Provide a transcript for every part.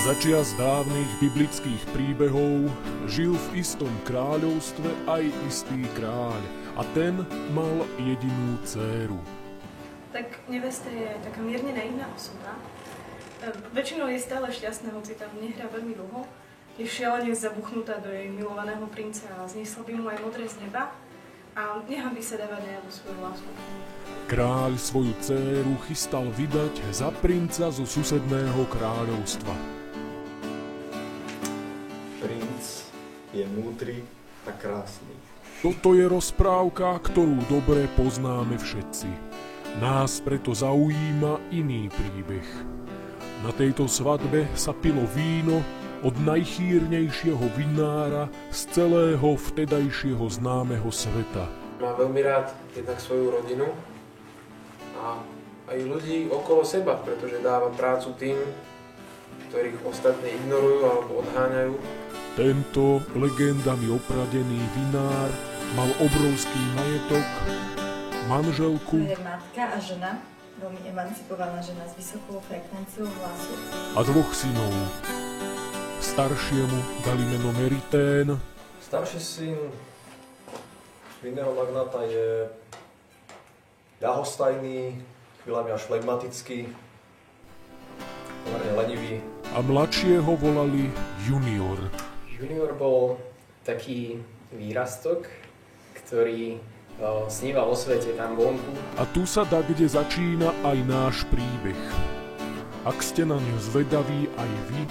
Začias dávnych biblických príbehov žil v istom kráľovstve aj istý kráľ a ten mal jedinú dcéru. Tak nevesta je taká mierne naivná osoba. Väčšinou je stále šťastná, hoci tam nehrá veľmi dlho. Je šialene zabuchnutá do jej milovaného princa a zniesla by mu aj modré z neba a nehanbí sa dávať najavo svoju lásku. Kráľ svoju dcéru chystal vydať za princa zo susedného kráľovstva. Princ je múdry a krásny. Toto je rozprávka, ktorú dobre poznáme všetci. Nás preto zaujíma iný príbeh. Na tejto svadbe sa pilo víno od najchýrnejšieho vinára z celého vtedajšieho známeho sveta. Má veľmi rád jednak svoju rodinu a aj ľudí okolo seba, pretože dáva prácu tým, ktorých ostatní ignorujú alebo odháňajú. Tento legendami opradený vinár mal obrovský majetok, manželku Je matka a žena, veľmi emancipovaná žena s vysokou frekvenciou hlasu. a 2 synov. Staršiemu dali meno Meritén, Starší syn vinného magnáta je ľahostajný, chvíľami až flegmatický, pomerne lenivý. a mladšieho volali Junior. Junior bol taký výrastok, ktorý sníval o svete tam vonku. A tu sa kde začína aj náš príbeh. Ak ste na ňu zvedaví aj vy,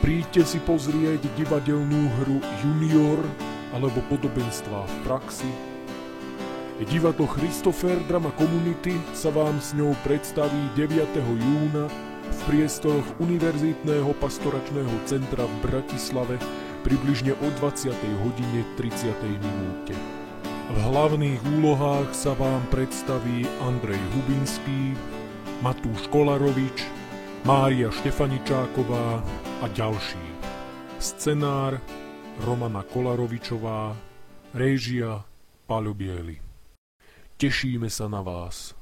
príďte si pozrieť divadelnú hru Junior alebo Podobenstvá v praxi. Divadlo Christopher Drama Community sa vám s ňou predstaví 9. júna v priestoroch Univerzitného pastoračného centra v Bratislave približne o 20:30. V hlavných úlohách sa vám predstaví Andrej Hubinský, Matúš Kolarovič, Mária Štefaničáková a ďalší. Scenár Romana Kolarovičová, réžia Paľo Biely. Tešíme sa na vás.